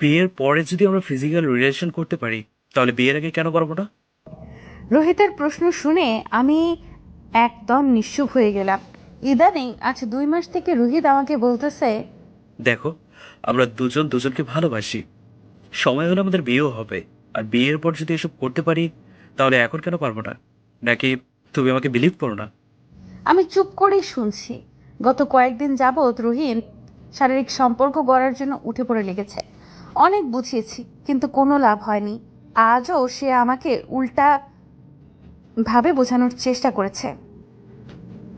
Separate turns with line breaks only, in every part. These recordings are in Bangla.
বিয়ের পরে যদি আমরা ফিজিক্যাল রিলেশন করতে পারি, তাহলে বিয়ের আগে কেন পারবো না?
রোহিতের প্রশ্ন শুনে আমি একদম নিশ্চুপ হয়ে গেলাম। ইদানিং আজ 2 মাস থেকে রোহিত আমাকে বলতেছে,
দেখো, আমরা দুজন দুজনকে ভালোবাসি, সময় হলে আমাদের বিয়েও হবে। আর বিয়ের পর যদি এসব করতে পারি, তাহলে এখন কেন পারবো না? নাকি তুমি আমাকে বিলিভ করো না?
আমি চুপ করেই শুনছি। গত কয়েকদিন যাবৎ রোহিত শারীরিক সম্পর্ক গড়ার জন্য উঠে পড়ে লেগেছে। অনেক বুঝিয়েছি, কিন্তু কোনো লাভ হয়নি। আজও সে আমাকে উল্টা ভাবে বোঝানোর চেষ্টা করেছে।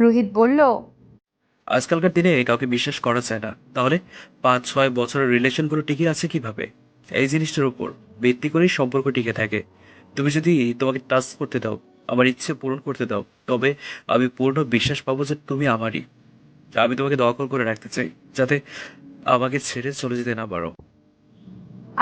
রোহিত বলল,
আজকালকার দিনে কাউকে বিশ্বাস করা যায় না, তাহলে 5-6 বছরের রিলেশনগুলো টিকে আছে কিভাবে? এই জিনিসটার উপর ভিত্তি করেই সম্পর্ক টিকে থাকে। তুমি যদি তোমাকে টাচ করতে দাও, আমার ইচ্ছে পূরণ করতে দাও, তবে আমি পূর্ণ বিশ্বাস পাবো যে তুমি আমারই। আমি তোমাকে দখল করে রাখতে চাই, যাতে আমাকে ছেড়ে চলে যেতে না পারো।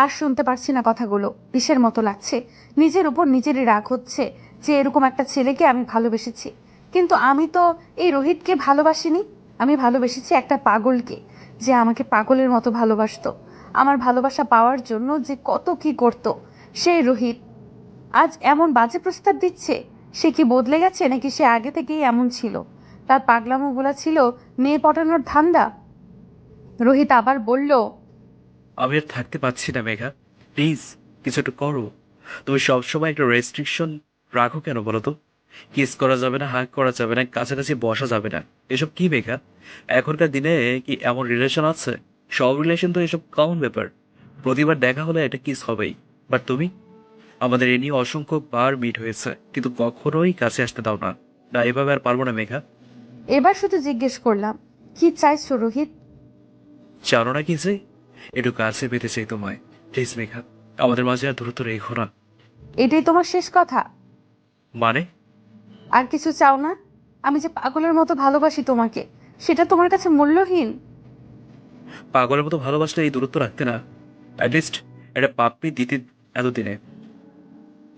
আর শুনতে পারছি না কথাগুলো। বিষের মতো লাগছে। নিজের উপর নিজেরই রাগ হচ্ছে যে এরকম একটা ছেলেকে আমি ভালোবেসেছি। কিন্তু আমি তো এই রোহিতকে ভালোবাসিনি। আমি ভালোবেসেছি একটা পাগলকে, যে আমাকে পাগলের মতো ভালোবাসতো। আমার ভালোবাসা পাওয়ার জন্য যে কত কি করতো সেই রোহিত আজ এমন বাজে প্রস্তাব দিচ্ছে। সে কি বদলে গেছে, নাকি সে আগে থেকেই এমন ছিল? তার পাগলামোগুলা ছিল মেয়ে পটানোর ধান্দা। রোহিত আবার বলল,
আমি আর থাকতে পারছি না মেঘা, প্লিজ কিছু একটা করো। তুমি সবসময় একটা রেস্ট্রিকশন রাখো কেন বলো তো? কিস করা যাবে না, হাগ করা যাবে না, কাছাকাছি বসা যাবে না। এসব কি মেঘা? এখনকার দিনে কি এমন রিলেশন আছে? সব রিলেশন তো এসব কমন ব্যাপার। প্রতিবার দেখা হলে একটা কিস হবেই। বাট তুমি, আমাদের এ নিয়ে অসংখ্য বার মিট হয়েছে, কিন্তু কখনোই কাছে আসতে দাও না। না, এভাবে আর পারবো না মেঘা।
এবার শুধু জিজ্ঞেস করলাম, কি চাইছো রোহিত?
জানো না কি যে, একটু কাছে পেতে চাই তোমায়। প্লিজ মেঘা, আমাদের মাঝে আর দূরত্ব রেখো না।
এটাই তোমার শেষ কথা?
মানে?
আর কিছু চাও না? আমি যে পাগলের মতো ভালোবাসি তোমাকে, সেটা তোমার কাছে মূল্যহীন?
পাগলের মতো ভালোবাসলে এই দূরত্ব রাখতে না। অ্যাটলিস্ট একটা পাপ্পি দিতে এতদিনে।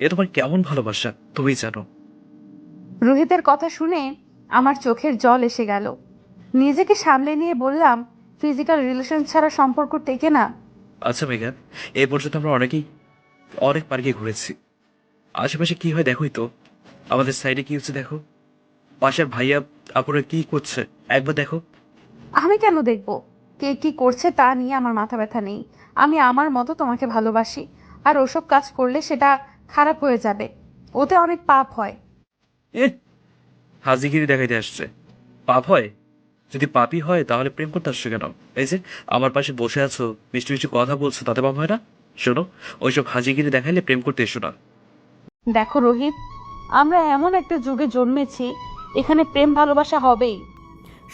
এ তোমার কেমন ভালোবাসা তুমি জানো?
রোহিতের কথা শুনে আমার চোখের জল এসে গেল। নিজেকে সামলে নিয়ে বললাম, ফিজিক্যাল রিলেশন ছাড়া সম্পর্ক টেকে না।
আচ্ছা মেঘা, এই পর্যন্ত আমরা অনেক পার্কে ঘুরেছি। আশেপাশে কি হয় দেখোই তো। আমাদের সাইডে কি হচ্ছে দেখো। পাশের ভাইয়া আপুরা কি করছে একবার দেখো।
আমি কেন দেখব? কে কি করছে তা নিয়ে আমার মাথা ব্যথা নেই। আমি আমার মতো তোমাকে ভালোবাসি। আর ওসব কাজ করলে সেটা খারাপ হয়ে যাবে। ওতে অনেক পাপ হয়।
এ, হাজিগিরি দেখাইতে আসছে। পাপ হয়? যদি পাপই হয় তাহলে প্রেম করতে আসছো কেন? এই যে আমার পাশে বসে আছো, মিষ্টি মিষ্টি কথা বলছো, তাতে পাপ হয় না? শোনো, ওইসব হাজিগিরি দেখাইলে প্রেম করতে এসো না।
দেখো রোহিত, আমরা এমন একটা যুগে জন্মেছি, এখানে প্রেম ভালোবাসা হবেই।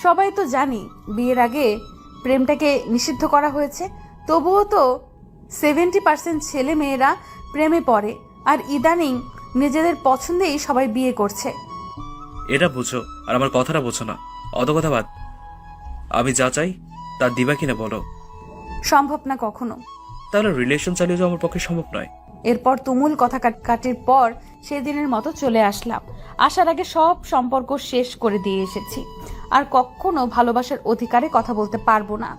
সবাই তো জানি বিয়ের আগে প্রেমটাকে নিষিদ্ধ করা হয়েছে। তবুও তো 70% ছেলে মেয়েরা প্রেমে পড়ে। আর ইদানিং নিজেদের পছন্দেই সবাই বিয়ে করছে।
এটা বুঝো, আর আমার কথাটা বোঝো না। অত কথা বাদ। আমি যা চাই তা দিবা কিনা বলো?
সম্ভব না কখনো।
তাহলে রিলেশন চালিয়ে যাওয়া আমার পক্ষে সম্ভব নয়।
এরপর তুমুল কথা কাটির পর সেদিনের মতো চলে আসলাম। আসার আগে সব সম্পর্ক শেষ করে দিয়ে এসেছি। আর কখনো ভালোবাসার অধিকারে কথা বলতে পারবো না।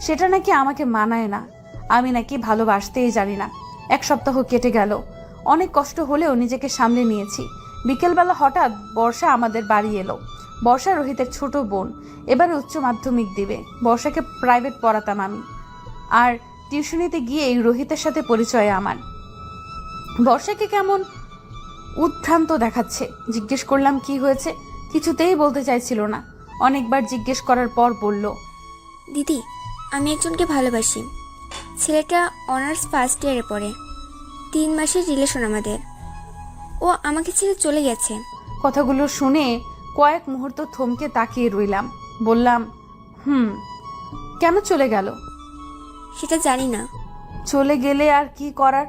সেটা নাকি আমাকে মানায় না। আমি নাকি ভালোবাসতেই জানি না। 1 সপ্তাহ কেটে গেল। অনেক কষ্ট হলেও নিজেকে সামলে নিয়েছি। বিকেলবেলা হঠাৎ বর্ষা আমাদের বাড়ি এলো। বর্ষা রোহিতের ছোট বোন। এবারে উচ্চ মাধ্যমিক দিবে। বর্ষাকে প্রাইভেট পড়াতাম আমি। আর টিউশনিতে গিয়েই রোহিতের সাথে পরিচয় আমার। বর্ষাকে কেমন উদ্ভ্রান্ত দেখাচ্ছে। জিজ্ঞেস করলাম কি হয়েছে। কিছুতেই বলতে চাইছিল না। অনেকবার জিজ্ঞেস করার পর বলল,
দিদি, আমি একজনকে ভালোবাসি। ছেলেটা অনার্স ফার্স্ট ইয়ারে পড়ে। 3 মাসের রিলেশন আমাদের। ও আমাকে ছেড়ে চলে গেছে।
কথাগুলো শুনে কয়েক মুহূর্ত থমকে তাকিয়ে রইলাম। বললাম, হুম, কেন চলে গেল?
সেটা জানি না।
চলে গেলে আর কি করার?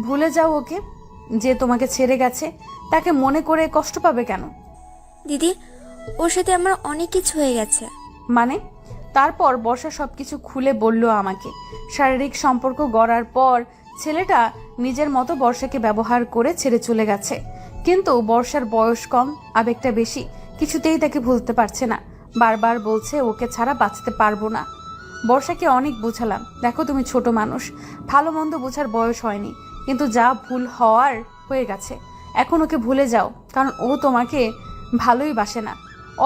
ভুলে যাও ওকে। যে তোমাকে ছেড়ে গেছে তাকে মনে করে কষ্ট পাবে কেন?
দিদি, ওর সাথে আমার অনেক কিছু হয়ে গেছে।
মানে? তারপর বর্ষা সবকিছু খুলে বলল আমাকে। শারীরিক সম্পর্ক গড়ার পর ছেলেটা নিজের মতো বর্ষাকে ব্যবহার করে ছেড়ে চলে গেছে। কিন্তু বর্ষার বয়স কম, আবেগটা বেশি। কিছুতেই তাকে ভুলতে পারছে না। বারবার বলছে ওকে ছাড়া বাঁচতে পারবো না। বর্ষাকে অনেক বোঝালাম, দেখো তুমি ছোট মানুষ, ভালো মন্দ বোঝার বয়স হয়নি, কিন্তু যা ভুল হওয়ার হয়ে গেছে। এখন ওকে ভুলে যাও, কারণ ও তোমাকে ভালোই বাসে না।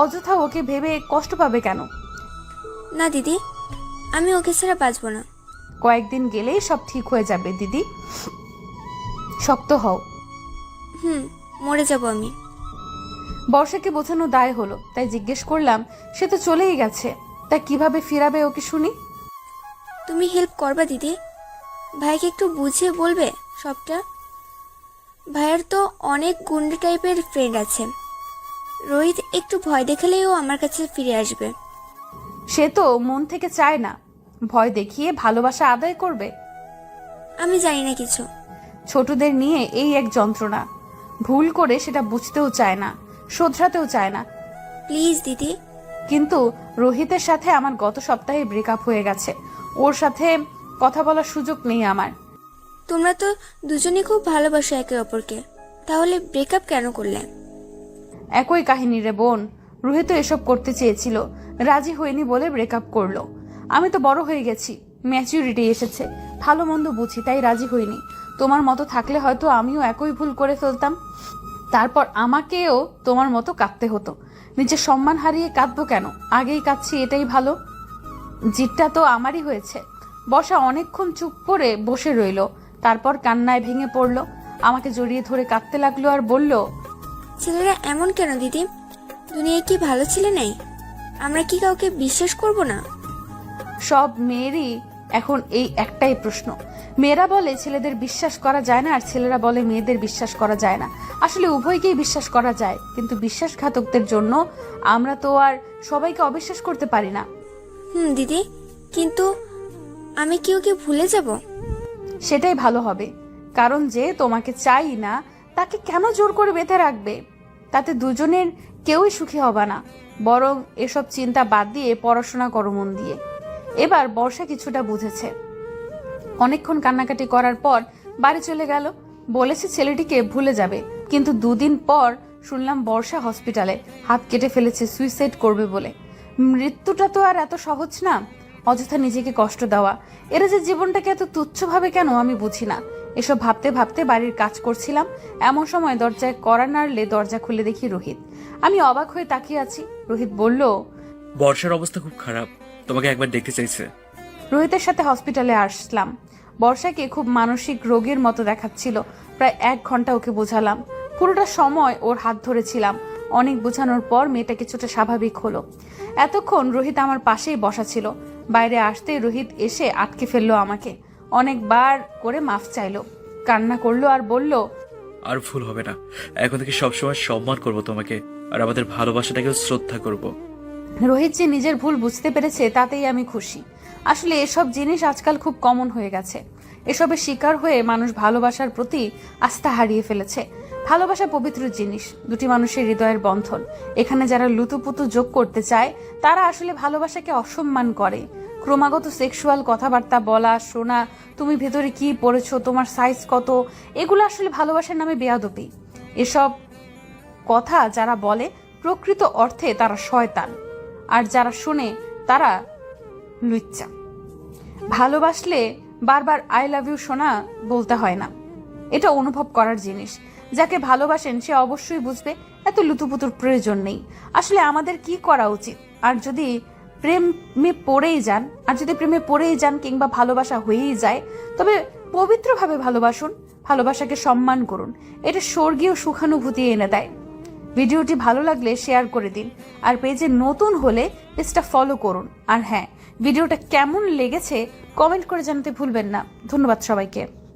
অযথা ওকে ভেবে কষ্ট পাবে কেন?
না দিদি, আমি ওকে ছাড়া বাঁচবো না।
কয়েকদিন গেলেই সব ঠিক হয়ে যাবে দিদি, শক্ত হও।
মরে যাব আমি।
বর্ষাকে বোঝানো দায় হলো, তাই জিজ্ঞেস করলাম, সে তো চলেই গেছে, তা কিভাবে ফিরাবে ওকে শুনি?
তুমি হেল্প করবা দিদি? ভাইকে একটু বুঝিয়ে বলবে সবটা। ভাইয়ের তো অনেক গুন্ডা টাইপের ফ্রেন্ড আছে। রোহিত একটু ভয় দেখালেই ও আমার কাছে ফিরে আসবে।
সে তো মন থেকে চায় না, ভয় দেখিয়ে ভালোবাসা আদায় করবে।
আমি জানি না কিছু।
ছোটদের নিয়ে এই এক যন্ত্রণা, ভুল করে সেটা বুঝতেও চায় না, শোধরাতেও চায় না।
প্লিজ দিদি।
কিন্তু রোহিতের সাথে আমার গত সপ্তাহে ব্রেকআপ হয়ে গেছে, ওর সাথে কথা বলার সুযোগ নেই আমার।
তোমরা তো দুজনেই খুব ভালোবাসো একে অপরকে, তাহলে ব্রেকআপ কেন করলে?
একই কাহিনী রে বোন, রোহিত এসব করতে চেয়েছিল, রাজি হয়নি বলে ব্রেকআপ করলো। আমি তো বড় হয়ে গেছি, ম্যাচুরিটি এসেছে, ভালো মন্দ বুঝি, তাই রাজি হইনি। তোমার মতো থাকলে হয়তো আমিও একই ভুল করে ফেলতাম, তারপর আমাকেও তোমার মতো কাঁদতে হতো। নিজের সম্মান হারিয়ে কাঁদবো কেন? আগেই কাঁদছি, এটাই ভালো। জিতটা তো আমারই হয়েছে। বর্ষা অনেকক্ষণ চুপ করে বসে রইল, তারপর কান্নায় ভেঙে পড়লো, আমাকে জড়িয়ে ধরে কাঁদতে লাগলো আর বলল,
ছেলেরা এমন কেন দিদি? দুনিয়ায় কি ভালো ছেলে নেই? আমরা কি কাউকে বিশ্বাস করব না?
সব মেয়েরই এখন এই একটাই প্রশ্ন। মেয়েরা বলে ছেলেদের বিশ্বাস করা যায় না, আর ছেলেরা বলে মেয়েদের বিশ্বাস করা যায় না। আসলে উভয়কেই বিশ্বাস করা যায়, কিন্তু বিশ্বাসঘাতকদের জন্য আমরা তো আর সবাইকে অবিশ্বাস করতে পারি না।
দিদি, কিন্তু আমি কি ওকে ভুলে যাব?
সেটাই ভালো হবে, কারণ যে তোমাকে চাই না তাকে কেন জোর করে বেঁধে রাখবে? তাতে দুজনের কেউই সুখী হবে না। বরং এসব চিন্তা বাদ দিয়ে পড়াশোনা করো মন দিয়ে। এবার বর্ষা কিছুটা বুঝেছে। অনেকক্ষণ কান্নাকাটি করার পর বাড়ি চলে গেল, বলেছে ছেলেটিকে ভুলে যাবে, কিন্তু 2 দিন পর শুনলাম বর্ষা হসপিটালে, হাত কেটে ফেলেছে সুইসাইড করবে বলে। মৃত্যুটা তো আর এত সহজ না, অযথা নিজেকে কষ্ট দেওয়া। এরা যে জীবনটাকে এত তুচ্ছভাবে কেন আমি বুঝি না। এসব ভাবতে ভাবতে বাড়ির কাজ করছিলাম, এমন সময় দরজায় কড়া নাড়লে দরজা খুলে দেখি রোহিত। আমি অবাক হয়ে তাকিয়ে আছি। রোহিত বলল,
বর্ষার অবস্থা খুব খারাপ, তোমাকে একবার দেখতে চাইছে।
রোহিতের সাথে হসপিটালে আসলাম। বর্ষাকে খুব মানসিক রোগের মতো দেখাচ্ছিল। প্রায় 1 ঘন্টা ওকে বোঝালাম, পুরোটা সময় ওর হাত ধরেছিলাম। অনেক বোঝানোর পর মেয়েটা কিছুটা স্বাভাবিক হলো। এতক্ষণ রোহিত আমার পাশেই বসা ছিল। বাইরে আসতেই রোহিত এসে আটকে ফেললো আমাকে, অনেকবার করে মাফ চাইলো, কান্না করলো আর বলল,
আর ভুল হবে না, এখন থেকে সবসময় সম্মান করব তোমাকে, আর আমাদের ভালোবাসাটাকেও শ্রদ্ধা করব।
রোহিত যে নিজের ভুল বুঝতে পেরেছে তাতেই আমি খুশি। আসলে এসব জিনিস আজকাল খুব কমন হয়ে গেছে। এসবের শিকার হয়ে মানুষ ভালোবাসার প্রতি আস্থা হারিয়ে ফেলেছে। ভালোবাসা পবিত্র জিনিস, দুটি মানুষের হৃদয়ের বন্ধন। এখানে যারা লুতুপুতু যোগ করতে চায় তারা আসলে ভালোবাসাকে অসম্মান করে। ক্রমাগত সেক্সুয়াল কথাবার্তা বলা, শোনা, তুমি ভেতরে কি পড়েছো, তোমার সাইজ কত, এগুলো আসলে ভালোবাসার নামে বেয়াদবি। এসব কথা যারা বলে প্রকৃত অর্থে তারা শয়তান, আর যারা শুনে তারা লুচ্চা। ভালোবাসলে বারবার আই লাভ ইউ শোনা বলতে হয় না, এটা অনুভব করার জিনিস। যাকে ভালোবাসেন সে অবশ্যই বুঝবে এত লুতুপুতুর প্রয়োজন নেই। আসলে আমাদের কি করা উচিত? আর যদি প্রেমে পড়েই যান কিংবা ভালোবাসা হয়েই যায়, তবে পবিত্রভাবে ভালোবাসুন, ভালোবাসাকে সম্মান করুন। এটা স্বর্গীয় সুখানুভূতি এনে দেয়। ভিডিওটি ভালো লাগলে শেয়ার করে দিন, আর পেজে নতুন হলে পেজটা ফলো করুন। আর হ্যাঁ, ভিডিওটা কেমন লেগেছে কমেন্ট করে জানাতে ভুলবেন না। ধন্যবাদ সবাইকে।